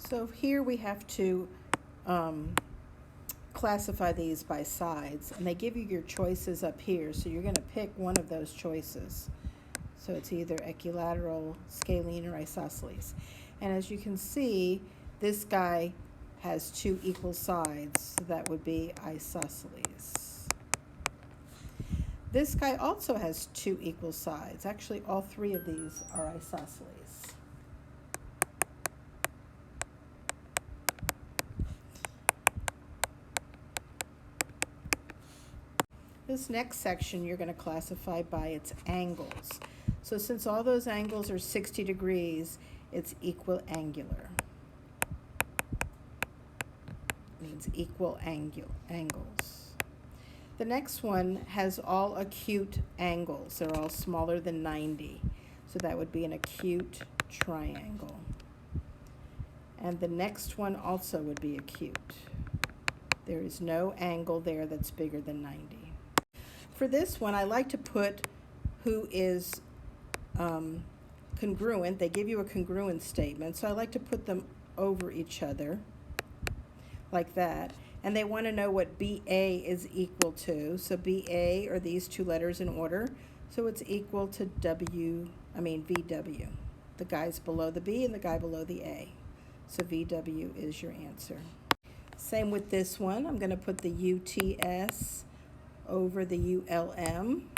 So here we have to classify these by sides, and they give you your choices up here, so you're going to pick one of those choices. So it's either equilateral, scalene, or isosceles. And as you can see, this guy has two equal sides, so that would be isosceles. This guy also has two equal sides. Actually, all three of these are isosceles. This next section you're going to classify by its angles. So since all those angles are 60 degrees, it's equiangular. Means equal angles. The next one has all acute angles. They're all smaller than 90. So that would be an acute triangle. And the next one also would be acute. There is no angle there that's bigger than 90. For this one, I like to put who is congruent. They give you a congruent statement, so I like to put them over each other like that. And they want to know what BA is equal to. So BA are these two letters in order, so it's equal to VW. The guy's below the B and the guy below the A. So VW is your answer. Same with this one. I'm going to put the UTS over the ULM,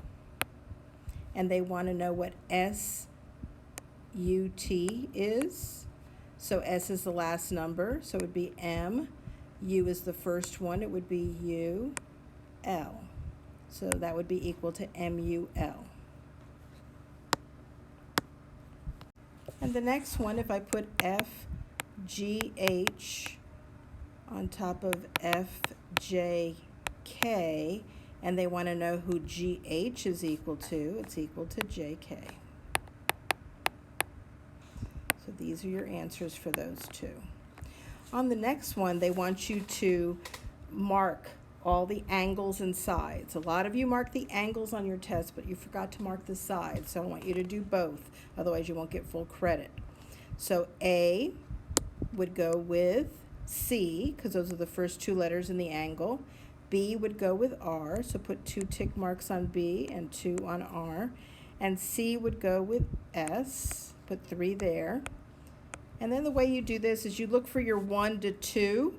and they want to know what SUT is. So S is the last number, so it would be M. U is the first one, it would be UL. So that would be equal to MUL. And the next one, if I put FGH on top of FJK, and they want to know who GH is equal to, it's equal to JK. So these are your answers for those two. On the next one, they want you to mark all the angles and sides. A lot of you mark the angles on your test, but you forgot to mark the sides. So I want you to do both, otherwise you won't get full credit. So A would go with C, because those are the first two letters in the angle. B would go with R, so put 2 tick marks on B and 2 on R. And C would go with S, put 3 there. And then the way you do this is you look for your 1 to 2.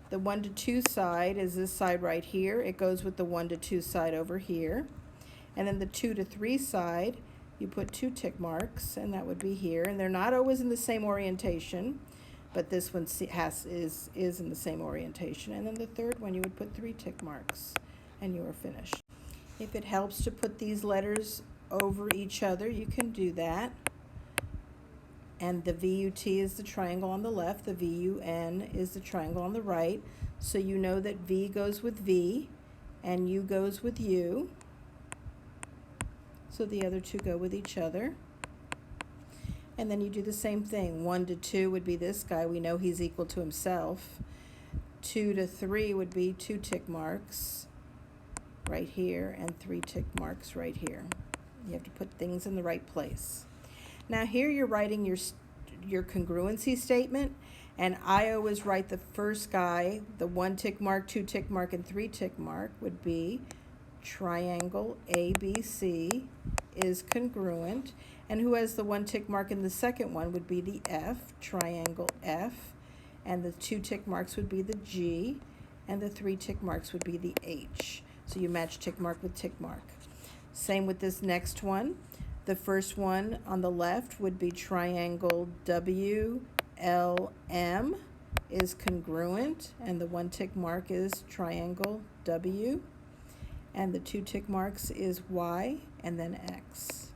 The 1 to 2 side is this side right here. It goes with the 1 to 2 side over here. And then the 2 to 3 side, you put 2 tick marks, and that would be here. And they're not always in the same orientation, but this one is in the same orientation. And then the third one, you would put 3 tick marks, and you are finished. If it helps to put these letters over each other, you can do that. And the VUT is the triangle on the left, the VUN is the triangle on the right. So you know that V goes with V, and U goes with U. So the other two go with each other. And then you do the same thing. 1 to 2 would be this guy. We know he's equal to himself. 2 to 3 would be 2 tick marks right here and 3 tick marks right here. You have to put things in the right place. Now here you're writing your congruency statement, and I always write the first guy, the 1 tick mark, 2 tick mark, and 3 tick mark would be triangle ABC is congruent. And who has the 1 tick mark in the second one would be the F, triangle F, and the 2 tick marks would be the G, and the 3 tick marks would be the H. So you match tick mark with tick mark. Same with this next one. The first one on the left would be triangle WLM is congruent, and the 1 tick mark is triangle W, and the 2 tick marks is Y and then X.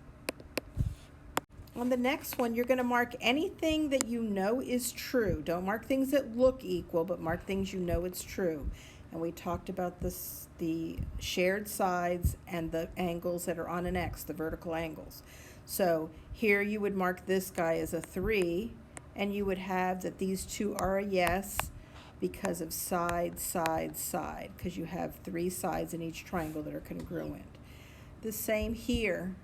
On the next one, you're going to mark anything that you know is true. Don't mark things that look equal, but mark things you know it's true. And we talked about this, the shared sides and the angles that are on an X, the vertical angles. So here you would mark this guy as a 3, and you would have that these two are a yes because of side, side, side, because you have 3 sides in each triangle that are congruent. The same here.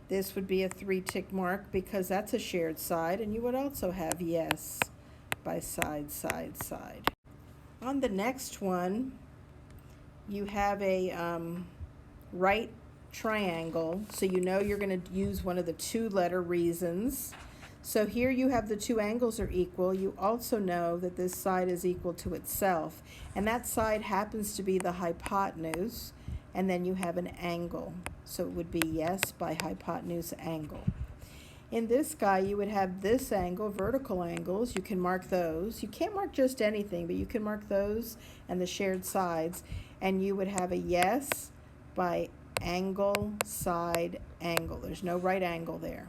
This would be a 3 tick mark because that's a shared side, and you would also have yes by side, side, side. On the next one, you have a right triangle, so you know you're going to use one of the two-letter reasons. So here you have the two angles are equal. You also know that this side is equal to itself, and that side happens to be the hypotenuse, and then you have an angle. So it would be yes by hypotenuse angle. In this guy, you would have this angle, vertical angles. You can mark those. You can't mark just anything, but you can mark those and the shared sides, and you would have a yes by angle, side, angle. There's no right angle there.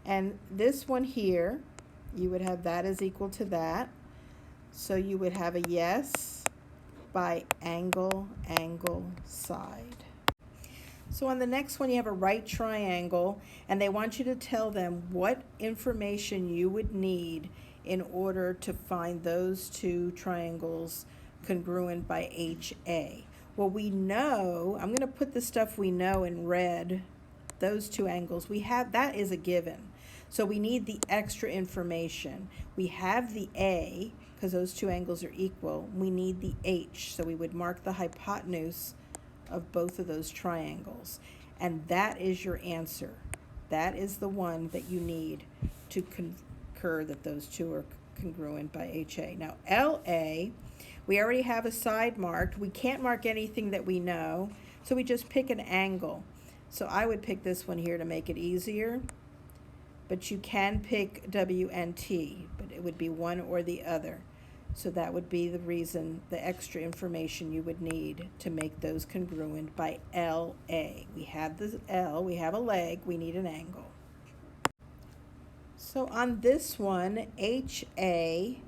And this one here, you would have that is equal to that. So you would have a yes by angle, angle, side. So on the next one, you have a right triangle, and they want you to tell them what information you would need in order to find those two triangles congruent by HA. Well, we know, I'm going to put the stuff we know in red, those two angles. We have, that is a given. So we need the extra information. We have the A, because those two angles are equal. We need the H, so we would mark the hypotenuse of both of those triangles. And that is your answer. That is the one that you need to concur that those two are congruent by HA. Now, LA, we already have a side marked. We can't mark anything that we know, so we just pick an angle. So I would pick this one here to make it easier, but you can pick WNT, but it would be one or the other. So that would be the reason, the extra information you would need to make those congruent by LA. We have the L, we have a leg, we need an angle. So on this one, HA,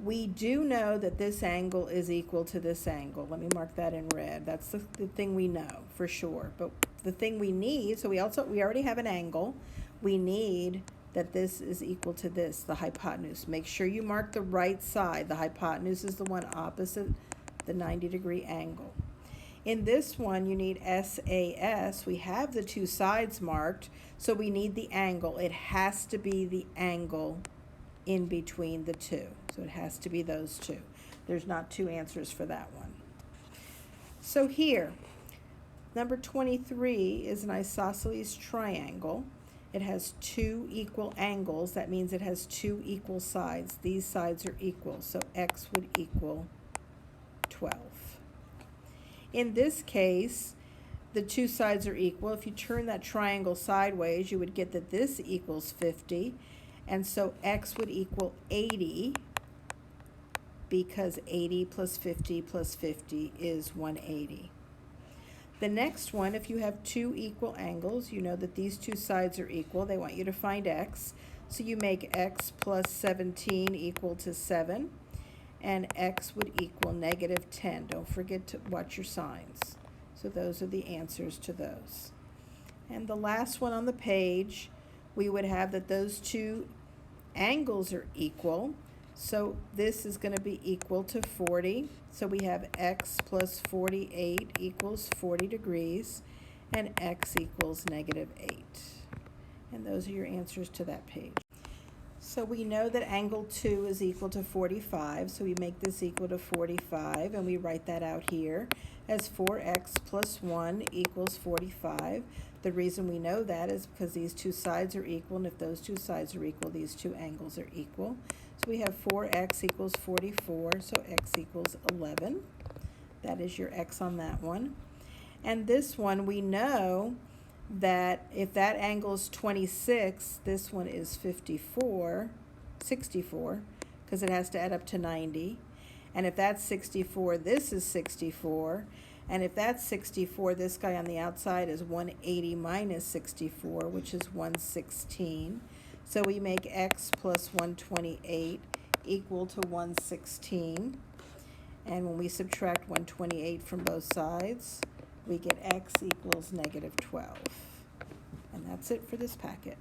we do know that this angle is equal to this angle. Let me mark that in red. That's the thing we know for sure. But the thing we need, so we already have an angle. We need that this is equal to this, the hypotenuse. Make sure you mark the right side. The hypotenuse is the one opposite the 90-degree angle. In this one, you need SAS. We have the two sides marked, so we need the angle. It has to be the angle in between the two. So it has to be those two. There's not two answers for that one. So here, number 23 is an isosceles triangle. It has two equal angles. That means it has two equal sides. These sides are equal, so x would equal 12. In this case, the two sides are equal. If you turn that triangle sideways, you would get that this equals 50, and so x would equal 80, because 80 plus 50 plus 50 is 180. The next one, if you have two equal angles, you know that these two sides are equal. They want you to find x. So you make x plus 17 equal to 7, and x would equal negative 10. Don't forget to watch your signs. So those are the answers to those. And the last one on the page, we would have that those two angles are equal. So this is going to be equal to 40. So we have x plus 48 equals 40 degrees, and x equals negative 8. And those are your answers to that page. So we know that angle 2 is equal to 45, so we make this equal to 45, and we write that out here as 4x plus 1 equals 45. The reason we know that is because these two sides are equal, and if those two sides are equal, these two angles are equal. So we have 4x equals 44, so x equals 11. That is your x on that one. And this one, we know that if that angle is 26, this one is 64, because it has to add up to 90. And if that's 64, this is 64. And if that's 64, this guy on the outside is 180 minus 64, which is 116. So we make x plus 128 equal to 116. And when we subtract 128 from both sides, we get x equals negative 12. And that's it for this packet.